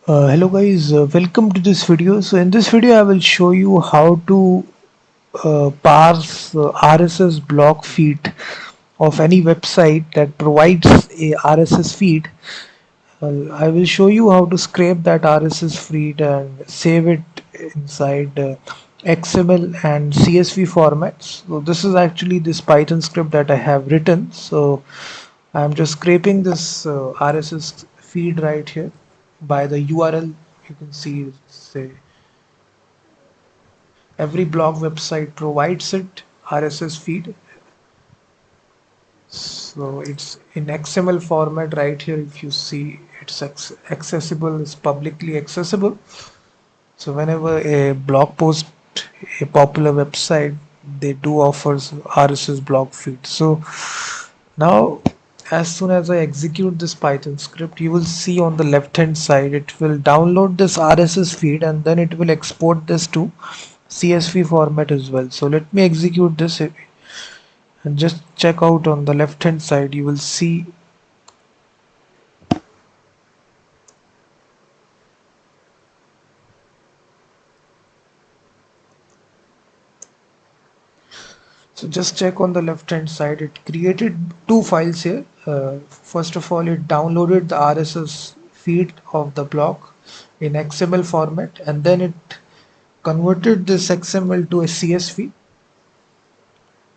Hello guys, welcome to this video. So in this video I will show you how to parse RSS block feed of any website that provides a RSS feed. I will show you how to scrape that RSS feed and save it inside XML and CSV formats. So this is actually this Python script that I have written. So I'm just scraping this RSS feed right here by the URL. You can see say every blog website provides it RSS feed. So it's in XML format right here. If you see, it's accessible, it's publicly accessible. So whenever a blog post, a popular website, they do offers RSS blog feed. So now as soon as I execute this Python script, you will see on the left hand side it will download this RSS feed and then it will export this to CSV format as well. So let me execute this and just check out on the left hand side. You will see, so just check on the left hand side. It created two files here. First of all, it downloaded the RSS feed of the blog in XML format, and then it converted this XML to a CSV.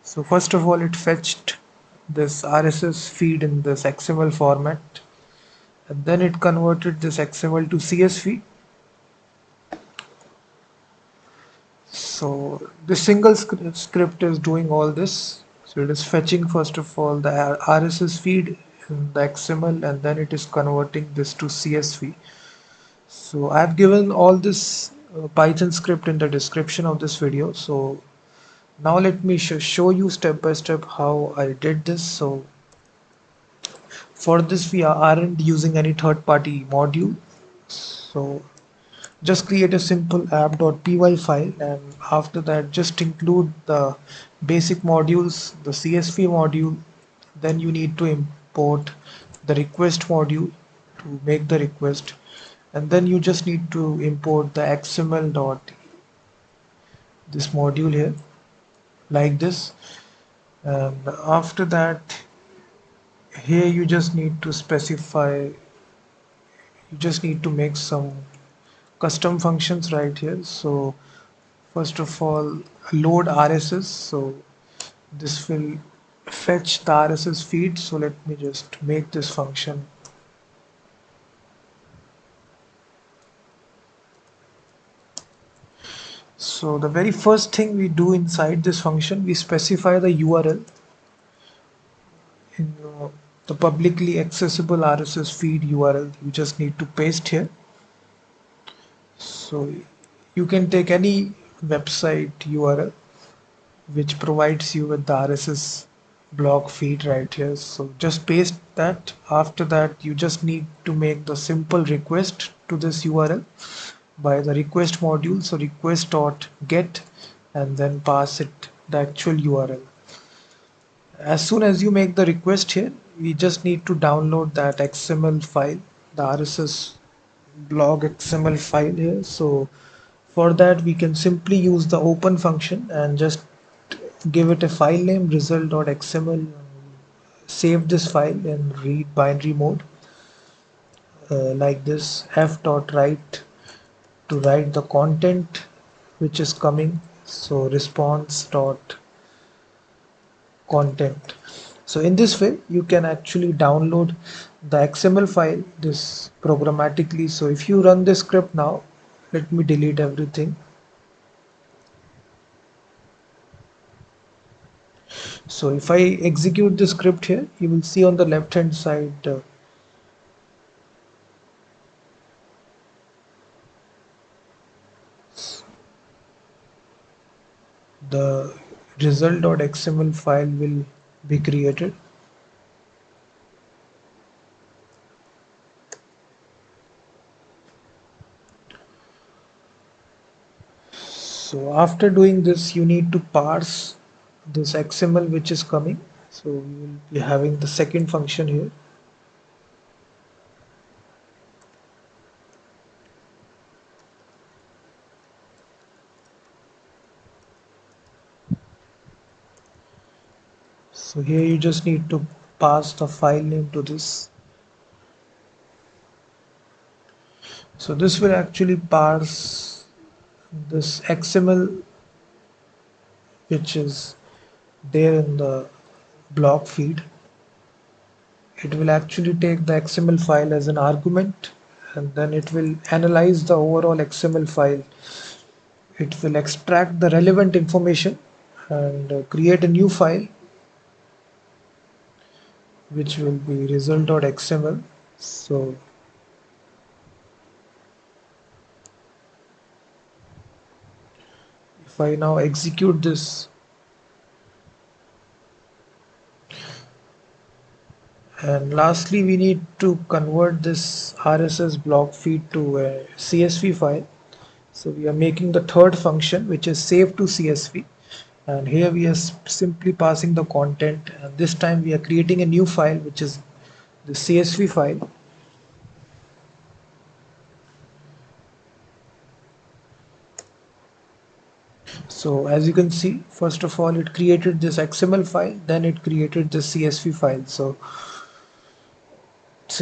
So first of all, it fetched this RSS feed in this XML format, and then it converted this XML to CSV. So this single script is doing all this. So it is fetching first of all the RSS feed in the XML, and then it is converting this to CSV. So I've given all this Python script in the description of this video. So now let me show you step by step how I did this. So for this we aren't using any third-party module. So just create a simple app.py file, and after that just include the basic modules, the CSV module. Then you need to import the request module to make the request, and then you just need to import the XML dot this module here like this. And after that, here you just need to specify, you just need to make some custom functions right here. So first of all, load RSS. So this will fetch the RSS feed. So let me just make this function. So the very first thing we do inside this function, we specify the URL in the publicly accessible RSS feed URL. You just need to paste here. So you can take any website URL which provides you with the RSS blog feed right here. So just paste that. After that, you just need to make the simple request to this URL by the request module. So request.get, and then pass it the actual URL. As soon as you make the request here, we just need to download that XML file, the RSS blog XML file here. So for that, we can simply use the open function and just give it a file name result.xml. Save this file in read binary mode like this. F.write to write the content which is coming. So response.content. So in this way, you can actually download the XML file this programmatically. So if you run this script now, let me delete everything. So if I execute the script here, you will see on the left hand side the result.xml file will be created. So after doing this, you need to parse this XML which is coming. So we will be having the second function here. So here you just need to pass the file name to this. So this will actually parse this XML which is there in the block feed. It will actually take the XML file as an argument, and then it will analyze the overall XML file. It will extract the relevant information and create a new file which will be result.xml. So if I now execute this, and lastly we need to convert this RSS block feed to a CSV file. So we are making the third function, which is save to CSV, and here we are simply passing the content, and this time we are creating a new file which is the CSV file. So as you can see, first of all it created this XML file, then it created the CSV file. So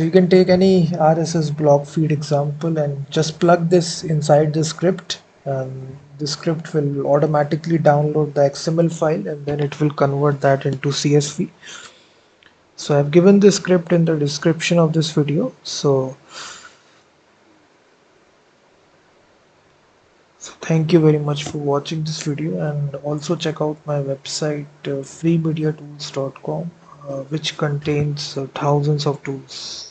you can take any RSS block feed example and just plug this inside the script, and the script will automatically download the XML file and then it will convert that into CSV. So I've given the script in the description of this video. So thank you very much for watching this video, and also check out my website freemediatools.com, which contains thousands of tools.